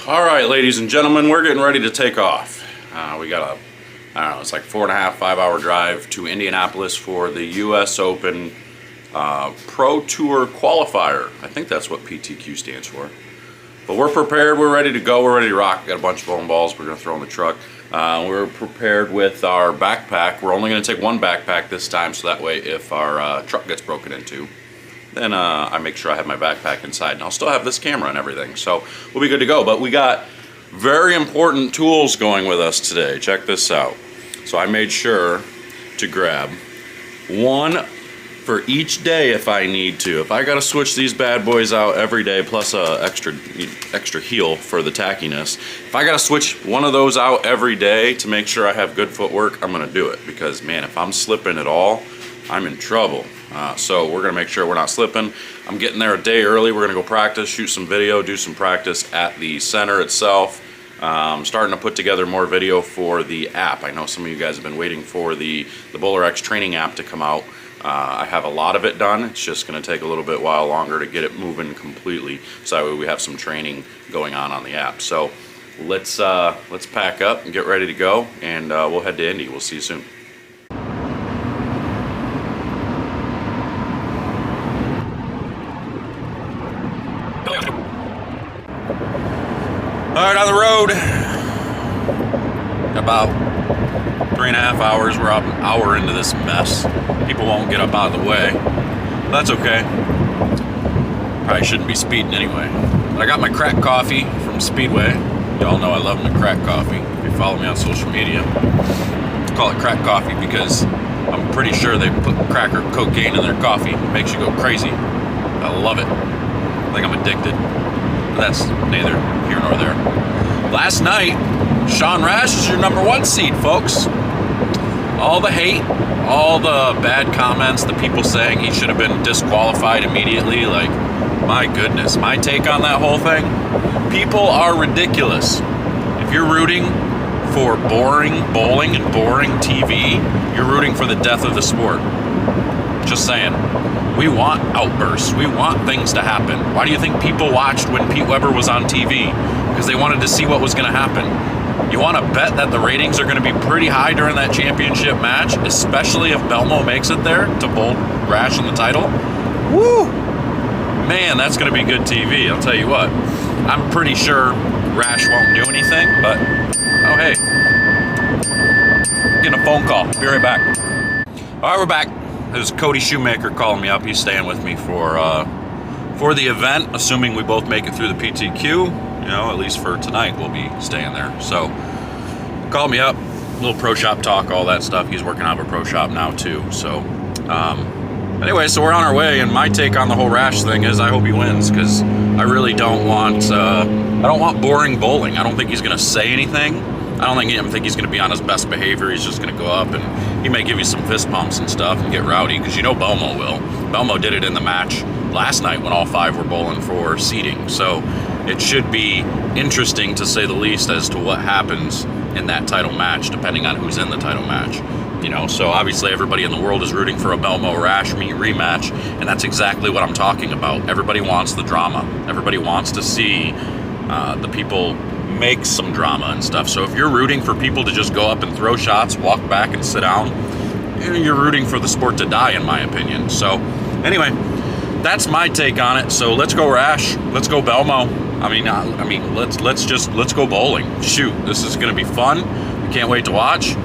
All right, ladies and gentlemen, we're getting ready to take off. We got I don't know, it's like 4.5, 5 hour drive to Indianapolis for the US Open Pro Tour Qualifier. I think that's what PTQ stands for. But we're prepared, we're ready to go, we're ready to rock. Got a bunch of bowling balls we're gonna throw in the truck. We're prepared with our backpack. We're only gonna take one backpack this time, so that way if our truck gets broken into, then I make sure I have my backpack inside, and I'll still have this camera and everything, so we'll be good to go. But we got very important tools going with us today. Check this out. So I made sure to grab one for each day if I need to. If I gotta switch these bad boys out every day, plus a extra heel for the tackiness, if I gotta switch one of those out every day to make sure I have good footwork, I'm gonna do it, because man, if I'm slipping at all, I'm in trouble. So we're gonna make sure we're not slipping. I'm getting there a day early. We're gonna go practice, shoot some video, do some practice at the center itself. Starting to put together more video for the app. I know some of you guys have been waiting for the BowlerX training app to come out. I have a lot of it done. It's just gonna take a little bit while longer to get it moving completely, so that way we have some training going on the app. So let's pack up and get ready to go, and we'll head to Indy. We'll see you soon. All right, on the road. About 3.5 hours. We're up an hour into this mess. People won't get up out of the way. But that's okay. Probably shouldn't be speeding anyway. But I got my crack coffee from Speedway. Y'all know I love my crack coffee. If you follow me on social media, I call it crack coffee because I'm pretty sure they put crack or cocaine in their coffee. It makes you go crazy. I love it. I think I'm addicted. That's neither here nor there. Last night, Sean Rash is your #1 seed, folks. All the hate, all the bad comments, the people saying he should have been disqualified immediately, like, my goodness. My take on that whole thing, people are ridiculous. If you're rooting for boring bowling and boring TV, you're rooting for the death of the sport. Just saying. We want outbursts. We want things to happen. Why do you think people watched when Pete Weber was on TV? Because they wanted to see what was going to happen. You want to bet that the ratings are going to be pretty high during that championship match, especially if Belmo makes it there to bowl Rash in the title. Woo! Man, that's going to be good TV, I'll tell you what. I'm pretty sure Rash won't do anything, but, oh hey. Getting a phone call. Be right back. All right, we're back. There's Cody Shoemaker calling me up. He's staying with me for the event, assuming we both make it through the PTQ. You know, at least for tonight, we'll be staying there. So, called me up, a little pro shop talk, all that stuff. He's working out of a pro shop now too. So, anyway, so we're on our way, and my take on the whole Rash thing is I hope he wins, because I really don't want boring bowling. I don't think he's gonna say anything. I don't think he's going to be on his best behavior. He's just going to go up and he may give you some fist pumps and stuff and get rowdy, because you know Belmo will. Belmo did it in the match last night when all 5 were bowling for seeding. So it should be interesting, to say the least, as to what happens in that title match, depending on who's in the title match. You know, so obviously everybody in the world is rooting for a Belmo Rash rematch, and that's exactly what I'm talking about. Everybody wants the drama. Everybody wants to see the people make some drama and stuff. So if you're rooting for people to just go up and throw shots, walk back and sit down, you're rooting for the sport to die, in my opinion. So anyway, that's my take on it. So let's go Rash, let's go Belmo. I mean, let's go bowling. Shoot, this is gonna be fun. I can't wait to watch.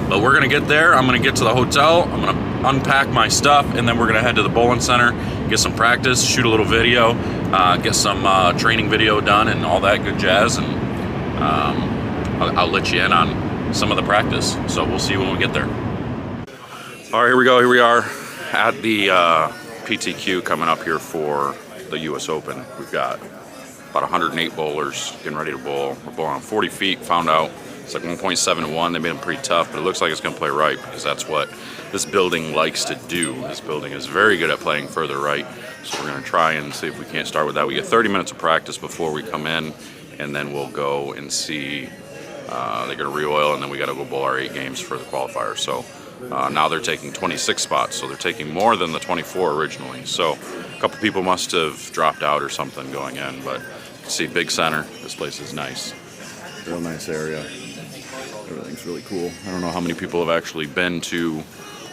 But we're gonna get there. I'm gonna get to the hotel. I'm gonna unpack my stuff, and then we're gonna head to the bowling center, get some practice, shoot a little video, get some training video done and all that good jazz, and I'll let you in on some of the practice. So we'll see you when we get there. All right, here we go. Here we are at the PTQ coming up here for the US Open. We've got about 108 bowlers getting ready to bowl. We're bowling on 40 feet, found out. It's like 1.71. They made them pretty tough, but it looks like it's going to play right, because that's what this building likes to do. This building is very good at playing further right, so we're going to try and see if we can't start with that. We get 30 minutes of practice before we come in, and then we'll go and see. They're going to re-oil, and then we got to go bowl our 8 games for the qualifier. So now they're taking 26 spots, so they're taking more than the 24 originally. So A couple people must have dropped out or something going in, but see, big center. This place is nice. Real nice area. Everything's really cool. I don't know how many people have actually been to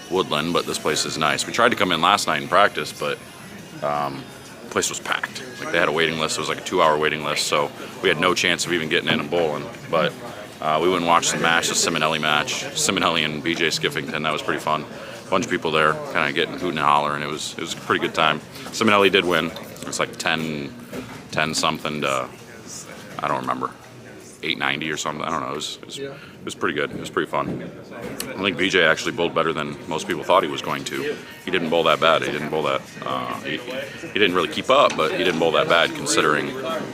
Woodland, but this place is nice. We tried to come in last night and practice, but the place was packed. Like, they had a waiting list. It was like a 2-hour waiting list, so we had no chance of even getting in and bowling. But we went and watched the match, the Simonelli match, Simonelli and BJ Skiffington. That was pretty fun. A bunch of people there, kind of getting hooting and hollering. It was a pretty good time. Simonelli did win. It was like 10 something to, I don't remember, 890 or something. I don't know. It was pretty good. It was pretty fun. I think BJ actually bowled better than most people thought he was going to. He didn't bowl that bad. He didn't bowl that. He didn't really keep up, but he didn't bowl that bad considering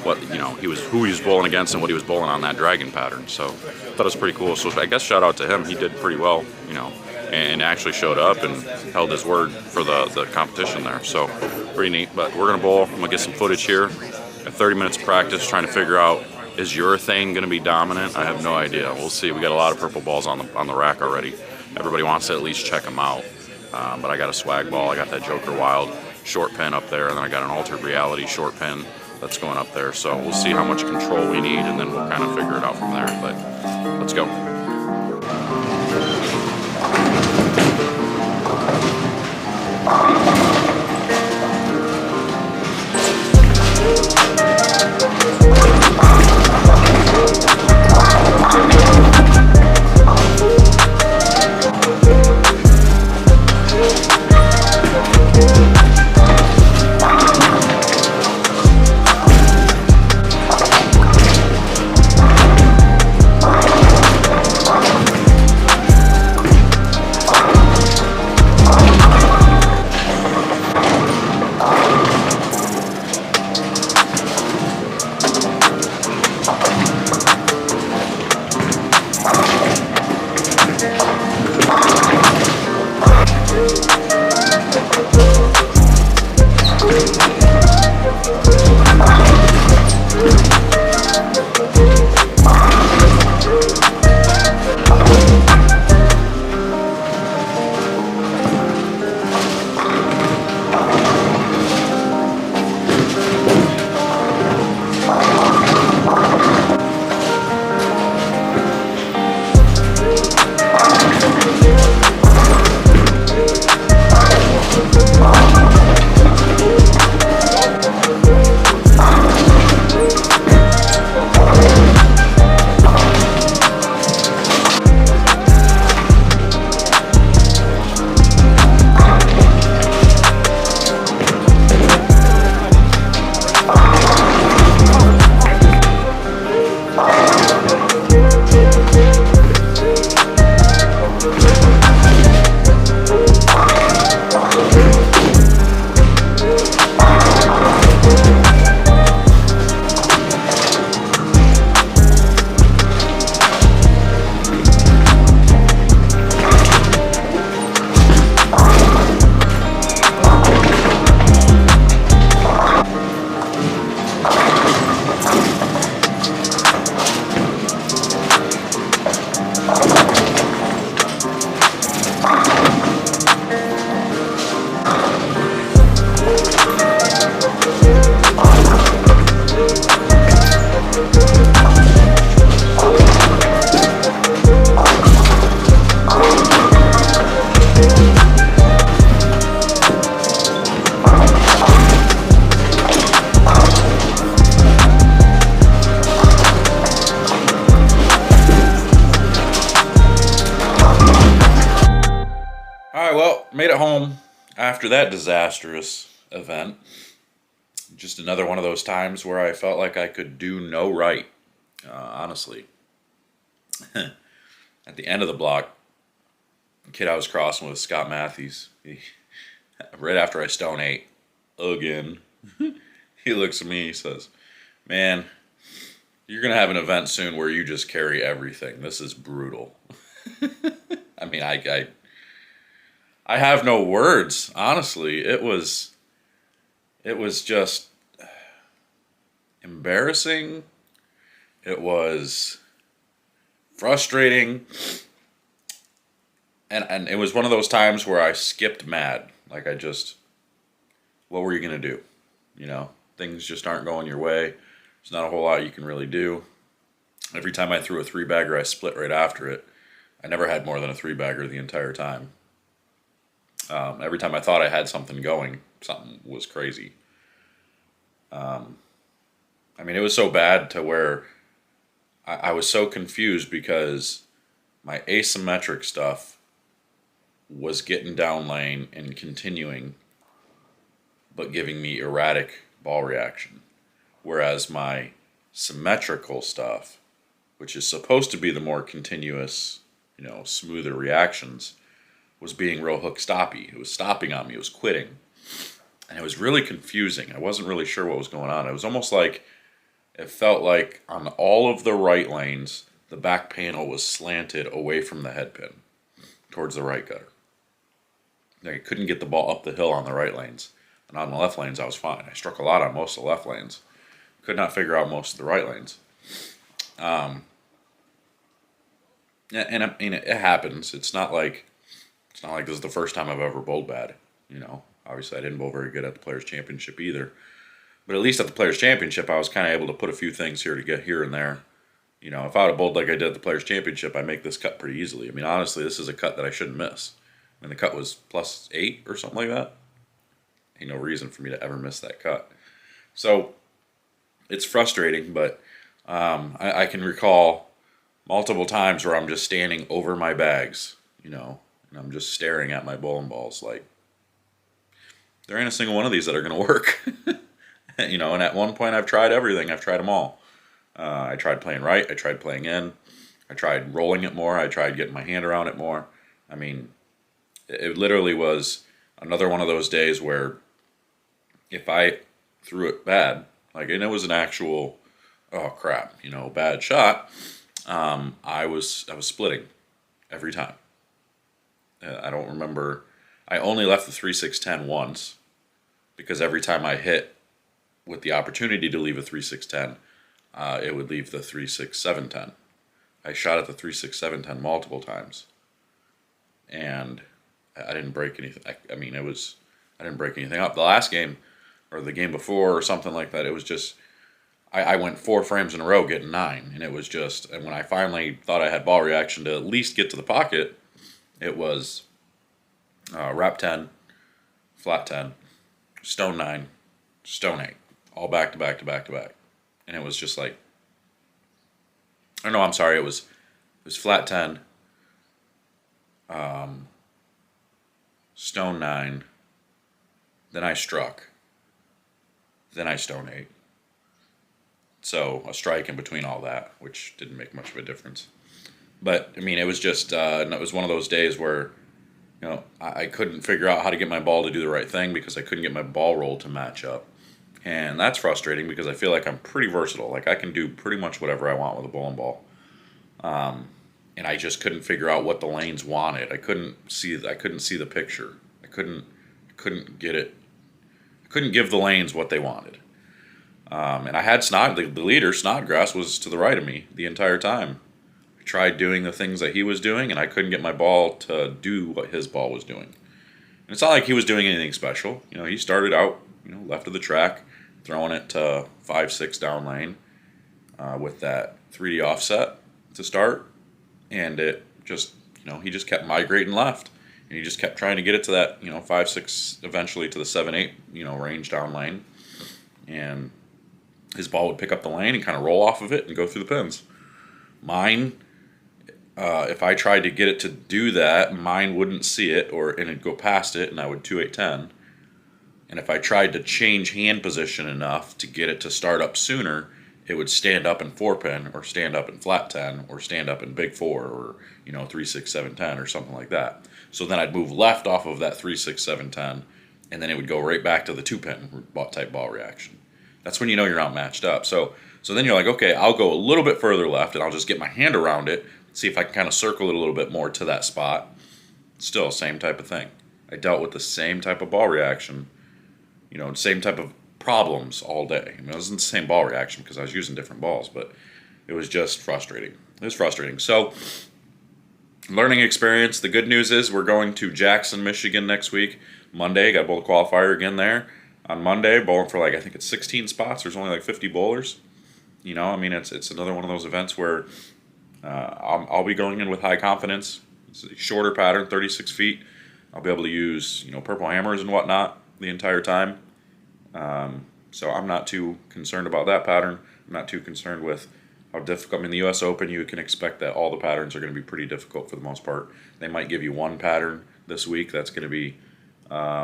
what who he was bowling against and what he was bowling on that dragon pattern. So I thought it was pretty cool. So I guess shout out to him. He did pretty well, and actually showed up and held his word for the competition there. So pretty neat. But we're gonna bowl. I'm gonna get some footage here. Got 30 minutes of practice trying to figure out, is urethane going to be dominant? I have no idea. We'll see. We got a lot of purple balls on the rack already. Everybody wants to at least check them out. But I got a swag ball. I got that Joker Wild short pin up there, and then I got an Altered Reality short pin that's going up there. So we'll see how much control we need, and then we'll kind of figure it out from there. But let's go. Made it home after that disastrous event. Just another one of those times where I felt like I could do no right, honestly. At the end of the block, the kid I was crossing with, Scott Matthews, right after I stone 8 again, he looks at me, he says, "Man, you're going to have an event soon where you just carry everything. This is brutal." I mean, I have no words, honestly. It was just embarrassing. It was frustrating. And it was one of those times where I skipped mad. Like, I just what were you going to do? You know, things just aren't going your way. There's not a whole lot you can really do. Every time I threw a 3-bagger, I split right after it. I never had more than a 3-bagger the entire time. Every time I thought I had something going, something was crazy. I mean, it was so bad to where I was so confused because my asymmetric stuff was getting down lane and continuing, but giving me erratic ball reaction. Whereas my symmetrical stuff, which is supposed to be the more continuous, you know, smoother reactions, was being real hook stoppy. It was stopping on me. It was quitting. And it was really confusing. I wasn't really sure what was going on. It was almost like, it felt like on all of the right lanes, the back panel was slanted away from the head pin towards the right gutter. I couldn't get the ball up the hill on the right lanes. And on the left lanes, I was fine. I struck a lot on most of the left lanes. Could not figure out most of the right lanes. And I mean, it happens. It's not like this is the first time I've ever bowled bad. You know, obviously I didn't bowl very good at the Players Championship either. But at least at the Players Championship, I was kind of able to put a few things here to get here and there. You know, if I would have bowled like I did at the Players Championship, I make this cut pretty easily. I mean, honestly, this is a cut that I shouldn't miss. I mean, the cut was +8 or something like that. Ain't no reason for me to ever miss that cut. So it's frustrating, but I can recall multiple times where I'm just standing over my bags, you know, and I'm just staring at my bowling balls like, there ain't a single one of these that are going to work. You know, and at one point I've tried everything. I've tried them all. I tried playing right. I tried playing in. I tried rolling it more. I tried getting my hand around it more. I mean, it literally was another one of those days where if I threw it bad, like, and it was an actual, oh crap, you know, bad shot, I was splitting every time. I don't remember. I only left the 3-6-10 once because every time I hit with the opportunity to leave a 3-6-10, it would leave the 3-6-7-10. I shot at the 3-6-7-10 multiple times, and I didn't break anything. I mean, I didn't break anything up. The last game, or the game before, or something like that, it was just, I went 4 frames in a row getting 9, and it was just, and when I finally thought I had ball reaction to at least get to the pocket, it was wrap 10, flat 10, stone 9, stone 8, all back to back to back to back. And it was just like, oh no, I'm sorry, it was flat 10, stone 9, then I struck, then I stone 8. So a strike in between all that, which didn't make much of a difference. But I mean, it was just, it was one of those days where, you know, I couldn't figure out how to get my ball to do the right thing because I couldn't get my ball roll to match up. And that's frustrating because I feel like I'm pretty versatile. Like, I can do pretty much whatever I want with a bowling ball. And I just couldn't figure out what the lanes wanted. I couldn't see the picture. I couldn't get it. I couldn't give the lanes what they wanted. And I had the leader, Snodgrass, was to the right of me the entire time. I tried doing the things that he was doing, and I couldn't get my ball to do what his ball was doing. And it's not like he was doing anything special. You know, he started out, you know, left of the track, throwing it to 5-6 down lane with that 3D offset to start. And it just, you know, he just kept migrating left. And he just kept trying to get it to that, you know, 5-6, eventually to the 7-8, you know, range down lane. And his ball would pick up the lane and kind of roll off of it and go through the pins. Mine, if I tried to get it to do that, mine wouldn't see it, and it'd go past it, and I would 2-8-10. And if I tried to change hand position enough to get it to start up sooner, it would stand up in 4-pin, or stand up in flat 10, or stand up in big 4, or, you know, 3-6-7-10, or something like that. So then I'd move left off of that 3-6-7-10, and then it would go right back to the 2-pin type ball reaction. That's when you know you're outmatched up. So then you're like, okay, I'll go a little bit further left, and I'll just get my hand around it, see if I can kind of circle it a little bit more to that spot. Still, same type of thing. I dealt with the same type of ball reaction, you know, same type of problems all day. I mean, it wasn't the same ball reaction because I was using different balls, but it was just frustrating. It was frustrating. So, learning experience. The good news is we're going to Jackson, Michigan next week. Monday, got bowl qualifier again there. on Monday, bowling for like, I think it's 16 spots. There's only like 50 bowlers. You know, I mean, it's another one of those events where I'll be going in with high confidence. It's a shorter pattern, 36 feet. I'll be able to use, purple hammers and whatnot the entire time. So I'm not too concerned about that pattern. I'm not too concerned with how difficult. I mean, the U.S. Open, you can expect that all the patterns are going to be pretty difficult for the most part. They might give you one pattern this week that's going to be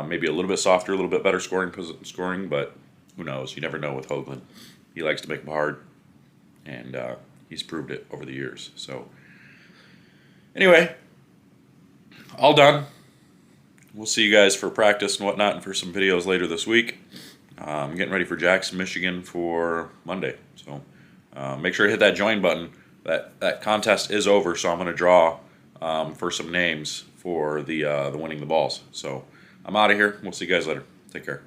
maybe a little bit softer, a little bit better scoring, but who knows? You never know with Hoagland. He likes to make them hard, and he's proved it over the years. So anyway, all done. We'll see you guys for practice and whatnot and for some videos later this week. I'm getting ready for Jackson, Michigan for Monday. So make sure to hit that join button. That contest is over, so I'm going to draw for some names for the winning the balls. So I'm out of here. We'll see you guys later. Take care.